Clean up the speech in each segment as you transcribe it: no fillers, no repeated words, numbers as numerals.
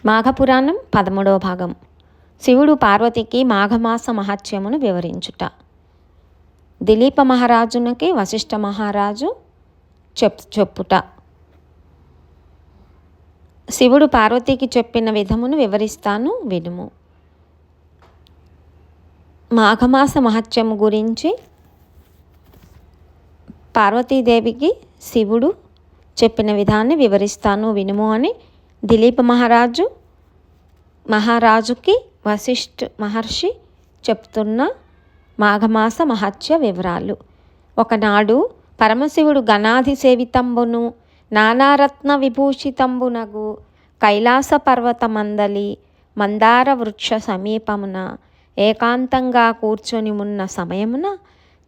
మాఘపురాణం 13వ భాగం. శివుడు పార్వతికి మాఘమాస మహత్యమును వివరించుట. దిలీప మహారాజునికి వశిష్ఠ మహారాజు చెప్పుట. శివుడు పార్వతికి చెప్పిన విధమును వివరిస్తాను, వినుము. మాఘమాస మహత్యము గురించి పార్వతీదేవికి శివుడు చెప్పిన విధాన్ని వివరిస్తాను, వినుము అని దిలీప మహారాజుకి వశిష్ఠ మహర్షి చెప్తున్న మాఘమాస మహత్య వివరాలు. ఒకనాడు పరమశివుడు గణాధి సేవితంబును నానారత్న విభూషితంబునగు కైలాస పర్వతమందలి మందార వృక్ష సమీపమున ఏకాంతంగా కూర్చొని ఉన్న సమయమున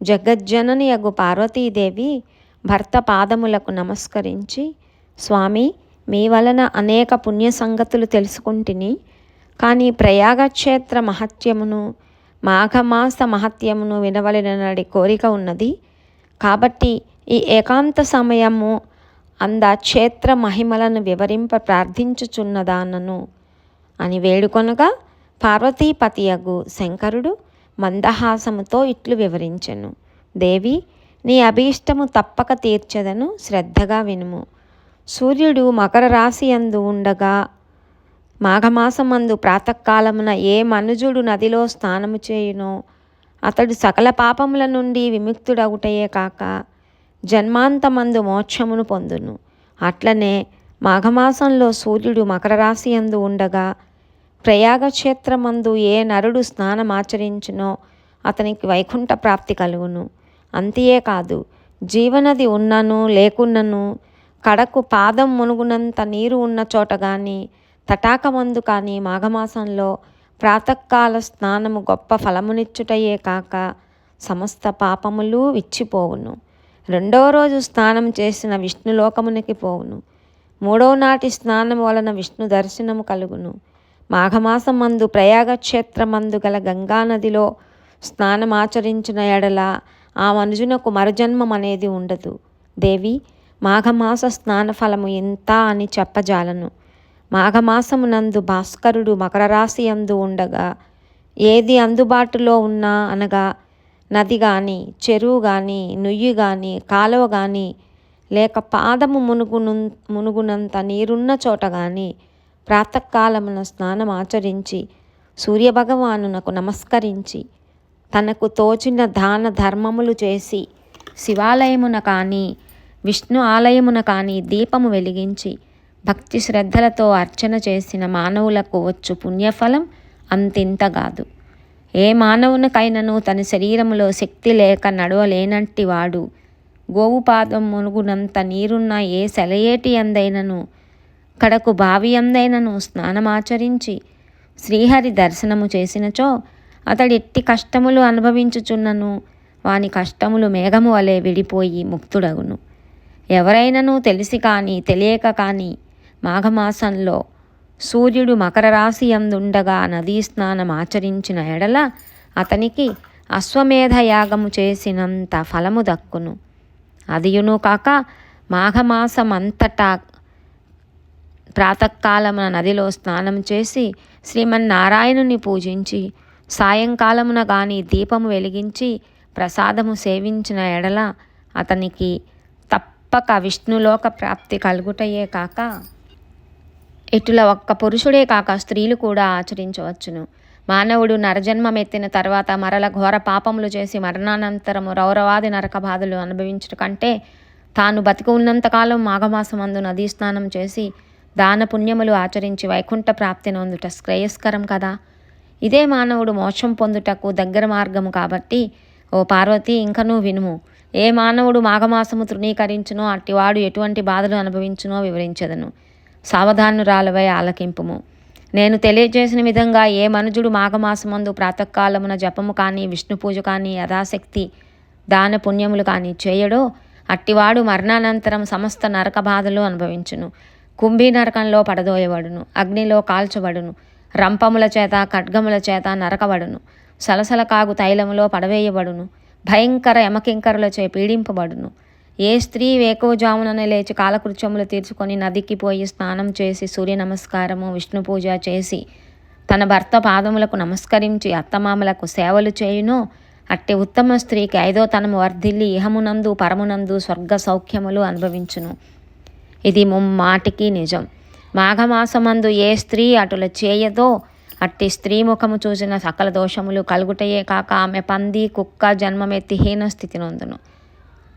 జగజ్జనని యగు పార్వతీదేవి భర్త పాదములకు నమస్కరించి, స్వామి, మీ వలన అనేక పుణ్య సంగతులు తెలుసుకుంటుని, కానీ ప్రయాగక్షేత్ర మహత్యమును మాఘమాస మహత్యమును వినవలెనడి కోరిక ఉన్నది. కాబట్టి ఈ ఏకాంత సమయము అంద క్షేత్ర మహిమలను వివరింప ప్రార్థించుచున్నదానను అని వేడుకొనగా, పార్వతీపతియగు శంకరుడు మందహాసముతో ఇట్లు వివరించెను. దేవి, నీ అభీష్టము తప్పక తీర్చెదను, శ్రద్ధగా వినుము. సూర్యుడు మకర రాశి యందు ఉండగా మాఘమాసమందు ప్రాతకాలమున ఏ మనుజుడు నదిలో స్నానము చేయునో అతడు సకల పాపముల నుండి విముక్తుడగుటయే కాక జన్మాంతమందు మోక్షమును పొందును. అట్లనే మాఘమాసంలో సూర్యుడు మకర రాశి యందు ఉండగా ప్రయాగక్షేత్రమందు ఏ నరుడు స్నానమాచరించునో అతనికి వైకుంఠ ప్రాప్తి కలుగును. అంతే కాదు, జీవనది ఉన్నను లేకున్నను కడకు పాదం మునుగునంత నీరు ఉన్న చోట కానీ తటాకమందు కానీ మాఘమాసంలో ప్రాతకాల స్నానము గొప్ప ఫలమునిచ్చుటయే కాక సమస్త పాపములు విచ్చిపోవును. రెండవ రోజు స్నానం చేసిన విష్ణులోకమునికి పోవును. మూడవ నాటి స్నానం వలన విష్ణు దర్శనము కలుగును. మాఘమాసమందు ప్రయాగక్షేత్రమందు గల గంగానదిలో స్నానమాచరించిన ఎడల ఆ మనుజునకు మరుజన్మం అనేది ఉండదు. దేవి, మాఘమాస స్నాన ఫలము ఇంత అని చెప్పజాలను. మాఘమాసమునందు భాస్కరుడు మకర రాశి యందు ఉండగా ఏది అందుబాటులో ఉన్నా, అనగా నది కానీ చెరువు కానీ నుయ్యి కానీ కాలువ కానీ లేక పాదము మునుగునంత నీరున్న చోట కానీ ప్రాతకాలమున స్నానం ఆచరించి సూర్యభగవానునకు నమస్కరించి తనకు తోచిన దాన ధర్మములు చేసి శివాలయమున కానీ విష్ణు ఆలయమున కానీ దీపము వెలిగించి భక్తి శ్రద్ధలతో అర్చన చేసిన మానవులకు వచ్చు పుణ్యఫలం అంతింతగాదు. ఏ మానవునికైనను తన శరీరములో శక్తి లేక నడవలేనట్టి వాడు గోవు పాదం మునుగునంత నీరున్న ఏ సెలయేటి అందైనను కడకు బావి అందైనను స్నానమాచరించి శ్రీహరి దర్శనము చేసినచో అతడి ఎట్టి కష్టములు అనుభవించుచున్నను వాని కష్టములు మేఘము వలె విడిపోయి ముక్తుడగును. ఎవరైనను తెలిసి కానీ తెలియక కానీ మాఘమాసంలో సూర్యుడు మకర రాశి యందుండగా నదీ స్నానం ఆచరించిన ఎడల అతనికి అశ్వమేధ యాగము చేసినంత ఫలము దక్కును. అదియును కాక మాఘమాసమంతటా ప్రాతకాలమున నదిలో స్నానం చేసి శ్రీమన్నారాయణుని పూజించి సాయంకాలమున గాని దీపము వెలిగించి ప్రసాదము సేవించిన ఎడల అతనికి తప్పక విష్ణులోక ప్రాప్తి కలుగుటయే కాక ఇటుల ఒక్క పురుషుడే కాక స్త్రీలు కూడా ఆచరించవచ్చును. మానవుడు నరజన్మమెత్తిన తర్వాత మరల ఘోర పాపములు చేసి మరణానంతరము రౌరవాది నరక బాధలు అనుభవించట కంటే తాను బతికి ఉన్నంతకాలం మాఘమాసమందు నదీ స్నానం చేసి దాన పుణ్యములు ఆచరించి వైకుంఠ ప్రాప్తి నొందుట శ్రేయస్కరం కదా. ఇదే మానవుడు మోక్షం పొందుటకు దగ్గర మార్గము కాబట్టి ఓ పార్వతి, ఇంకనూ వినుము. ఏ మానవుడు మాఘమాసము తృణీకరించునో అట్టివాడు ఎటువంటి బాధలు అనుభవించునో వివరించెదను. సావధానురాలవై ఆలకింపుము. నేను తెలియజేసిన విధంగా ఏ మనుజుడు మాఘమాసమందు ప్రాతకాలమున జపము కానీ విష్ణు పూజ కానీ యథాశక్తి దాన పుణ్యములు కానీ చేయడో అట్టివాడు మరణానంతరం సమస్త నరక బాధలు అనుభవించును. కుంభీ నరకంలో పడదోయబడును, అగ్నిలో కాల్చబడును, రంపముల చేత ఖడ్గముల చేత నరకబడును, సలసల కాగు తైలములో పడవేయబడును, భయంకర యమకింకరులచే పీడింపబడును. ఏ స్త్రీ వేకువజాముననే లేచి కాలకృత్యములు తీర్చుకొని నదికి పోయి స్నానం చేసి సూర్య నమస్కారము విష్ణు పూజ చేసి తన భర్త పాదములకు నమస్కరించి అత్తమామలకు సేవలు చేయునో అట్టి ఉత్తమ స్త్రీకి 5వ తనము వర్ధిల్లి ఇహమునందు పరమునందు స్వర్గ సౌఖ్యములు అనుభవించును. ఇది ముమ్మాటికి నిజం. మాఘమాసమందు ఏ స్త్రీ అటుల చేయదో అట్టి స్త్రీ ముఖము చూసిన సకల దోషములు కలుగుటయే కాక ఆమె పంది కుక్క జన్మమెత్తి హీన స్థితి నొందును.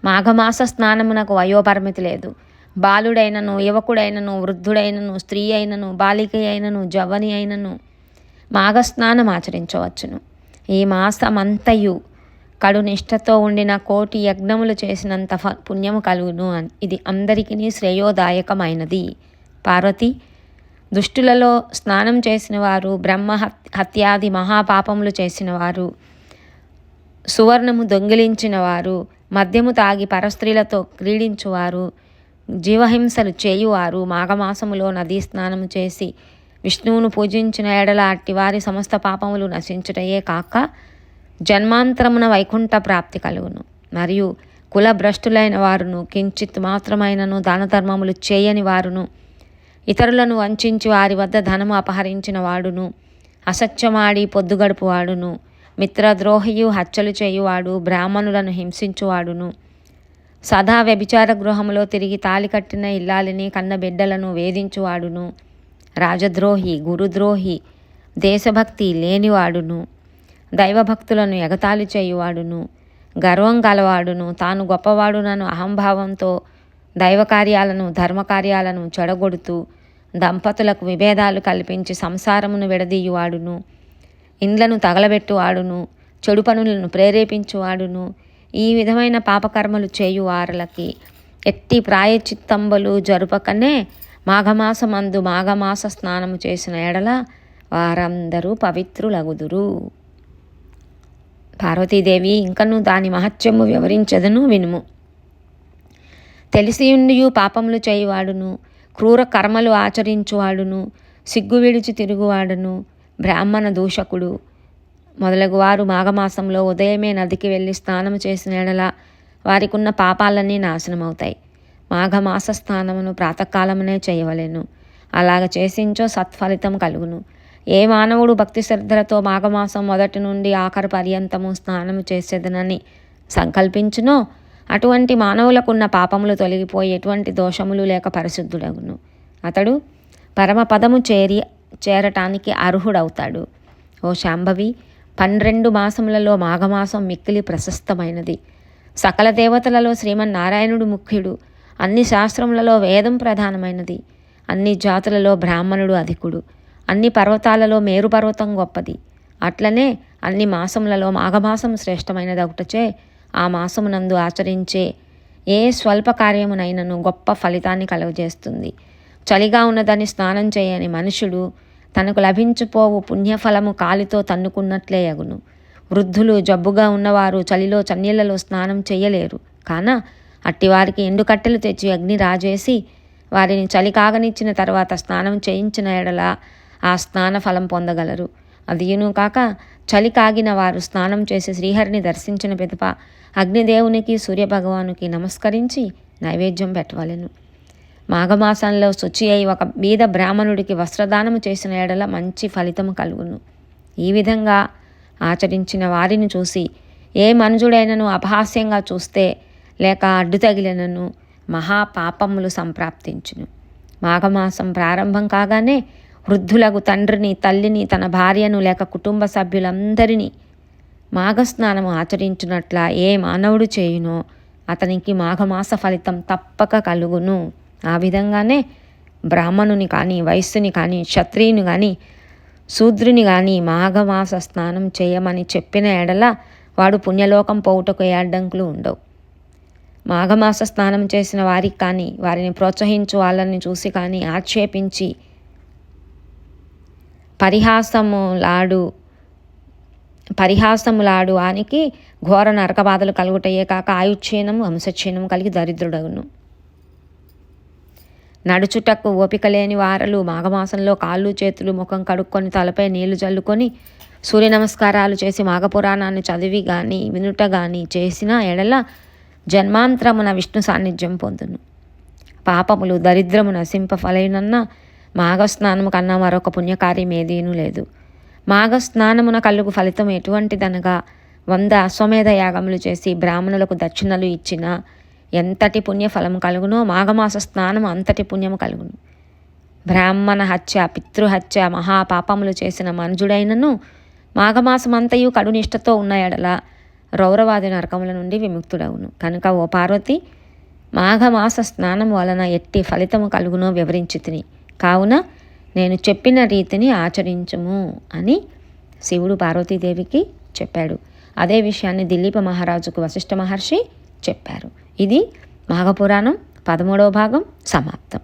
మాఘమాస స్నానమునకు వయోపరిమితి లేదు. బాలుడైనను యువకుడైనను వృద్ధుడైనను స్త్రీ అయినను బాలిక అయినను జవని అయినను మాఘస్నానం ఆచరించవచ్చును. ఈ మాసమంతయు కడు నిష్ఠతో ఉండిన 1,000,000 యజ్ఞములు చేసినంత పుణ్యము కలుగును. ఇది అందరికీ శ్రేయోదాయకమైనది. పార్వతి, దుష్టులలో స్నానం చేసిన వారు, బ్రహ్మ హత్యాది మహాపాపములు చేసిన వారు, సువర్ణము దొంగిలించిన వారు, మద్యము తాగి పరస్త్రీలతో క్రీడించువారు, జీవహింసలు చేయువారు, మాఘమాసములో నదీ స్నానము చేసి విష్ణువును పూజించిన ఎడల అట్టివారి సమస్త పాపములు నశించుటయే కాక జన్మాంతరమున వైకుంఠ ప్రాప్తి కలుగును. మరియు కులభ్రష్టులైన వారును, కించిత్ మాత్రమైనను దానధర్మములు చేయని వారును, ఇతరులను వంచించి వారి వద్ద ధనము అపహరించిన వాడును, అసత్యమాడి పొద్దుగడుపు వాడును, మిత్రద్రోహియు హత్యలు చేయువాడు, బ్రాహ్మణులను హింసించువాడును, సదా వ్యభిచార గృహములో తిరిగి తాలి కట్టిన ఇల్లాలిని కన్న బిడ్డలను వేధించువాడును, రాజద్రోహి, గురుద్రోహి, దేశభక్తి లేనివాడును, దైవభక్తులను ఎగతాళి చేయువాడును, గర్వం గలవాడును, తాను గొప్పవాడునను అహంభావంతో దైవకార్యాలను ధర్మకార్యాలను చెడగొడుతూ దంపతులకు విభేదాలు కల్పించి సంసారమును విడదీయువాడును, ఇండ్లను తగలబెట్టువాడును, చెడు పనులను ప్రేరేపించువాడును, ఈ విధమైన పాపకర్మలు చేయువారలకి ఎట్టి ప్రాయచిత్తంబులు జరుపకనే మాఘమాసమందు మాఘమాస స్నానము చేసిన ఎడల వారందరూ పవిత్రులగుదురు. పార్వతీదేవి, ఇంకను దాని మహత్యము వివరించదను వినుము. తెలిసియుండియు పాపములు చేయువాడును, క్రూర కర్మలు ఆచరించువాడును, సిగ్గు విడిచి తిరుగువాడును, బ్రాహ్మణ దూషకుడు మొదలగువారు మాఘమాసంలో ఉదయమే నదికి వెళ్ళి స్నానము చేసిన ఎడల వారికున్న పాపాలన్నీ నాశనమవుతాయి. మాఘమాస స్నానమును ప్రాతకాలమునే చేయవలెను. అలాగ చేసించో సత్ఫలితం కలుగును. ఏ మానవుడు భక్తి శ్రద్ధలతో మాఘమాసం మొదటి నుండి ఆఖరు పర్యంతము స్నానము చేసేదనని సంకల్పించునో అటువంటి మానవులకున్న పాపములు తొలగిపోయి ఎటువంటి దోషములు లేక పరిశుద్ధుడగును. అతడు పరమపదము చేరటానికి అర్హుడవుతాడు. ఓ శాంభవి, 12 మాసములలో మాఘమాసం మిక్కిలి ప్రశస్తమైనది. సకల దేవతలలో శ్రీమన్నారాయణుడు ముఖ్యుడు. అన్ని శాస్త్రములలో వేదం ప్రధానమైనది. అన్ని జాతులలో బ్రాహ్మణుడు అధికుడు. అన్ని పర్వతాలలో మేరు పర్వతం గొప్పది. అట్లనే అన్ని మాసములలో మాఘమాసం శ్రేష్టమైనదొకటచే ఆ మాసమునందు ఆచరించే ఏ స్వల్ప కార్యమునైనను గొప్ప ఫలితాన్ని కలుగజేస్తుంది. చలిగా ఉన్నదని స్నానం చేయని మనుషుడు తనకు లభించిపోవు పుణ్యఫలము కాలితో తన్నుకున్నట్లే యగును. వృద్ధులు, జబ్బుగా ఉన్నవారు చలిలో చన్నీళ్లలో స్నానం చేయలేరు. కాన అట్టివారికి ఎండుకట్టెలు తెచ్చి అగ్ని రాజేసి వారిని చలి కాగనిచ్చిన తర్వాత స్నానం చేయించిన ఎడల ఆ స్నాన ఫలం పొందగలరు. అదియును కాక చలి కాగిన వారు స్నానం చేసి శ్రీహరిని దర్శించిన పిదప అగ్నిదేవునికి సూర్యభగవానుకి నమస్కరించి నైవేద్యం పెట్టవలెను. మాఘమాసంలో శుచి అయి ఒక బీద బ్రాహ్మణుడికి వస్త్రదానము చేసిన ఎడల మంచి ఫలితము కలుగును. ఈ విధంగా ఆచరించిన వారిని చూసి ఏ మనుజుడైనను అపహాస్యంగా చూస్తే లేక అడ్డు తగిలినను మహాపాపములు సంప్రాప్తించును. మాఘమాసం ప్రారంభం కాగానే వృద్ధులకు తండ్రిని, తల్లిని, తన భార్యను లేక కుటుంబ సభ్యులందరినీ మాఘస్నానము ఆచరించినట్ల ఏ మానవుడు చేయునో అతనికి మాఘమాస ఫలితం తప్పక కలుగును. ఆ విధంగానే బ్రాహ్మణుని కానీ, వైశ్యుని కానీ, క్షత్రియుని కానీ, శూద్రుని కానీ మాఘమాస స్నానం చేయమని చెప్పిన ఎడల వాడు పుణ్యలోకం పోవుటకు ఏ అడ్డంకులు ఉండవు. మాఘమాస స్నానం చేసిన వారికి కానీ, వారిని ప్రోత్సహించు వాళ్ళని చూసి కానీ ఆక్షేపించి పరిహాసములాడు వానికి ఘోర నరకబాధలు కలుగుటయే కాక ఆయుక్షీణము వంశక్షీణము కలిగి దరిద్రుడగును. నడుచుటకు ఓపిక లేని వారలు మాఘమాసంలో కాళ్ళు చేతులు ముఖం కడుక్కొని తలపై నీళ్లు జల్లుకొని సూర్య నమస్కారాలు చేసి మాఘపురాణాన్ని చదివి కానీ వినుట కానీ చేసిన ఎడల జన్మాంతరమున విష్ణు సాన్నిధ్యం పొందును. పాపములు దరిద్రము నశింప ఫలైనన్న మాఘస్నానము కన్నా మరొక పుణ్యకార్యం ఏదీనూ లేదు. మాఘస్నానమున కలుగు ఫలితం ఎటువంటిదనగా 100 అశ్వమేధ యాగములు చేసి బ్రాహ్మణులకు దక్షిణలు ఇచ్చిన ఎంతటి పుణ్యఫలము కలుగునో మాఘమాస స్నానము అంతటి పుణ్యము కలుగును. బ్రాహ్మణ హత్య, పితృహత్య మహాపాపములు చేసిన మనుజుడైనను మాఘమాసమంతయు కడునిష్టతో ఉన్న ఎడల రౌరవాది నరకముల నుండి విముక్తుడవును. కనుక ఓ పార్వతి, మాఘమాస స్నానం వలన ఎట్టి ఫలితము కలుగునో వివరించి తిని, కావున నేను చెప్పిన రీతిని ఆచరించుము అని శివుడు పార్వతీదేవికి చెప్పాడు. అదే విషయాన్ని దిలీప మహారాజుకు వశిష్ఠ మహర్షి చెప్పారు. ఇది మాఘపురాణం 13వ భాగం సమాప్తం.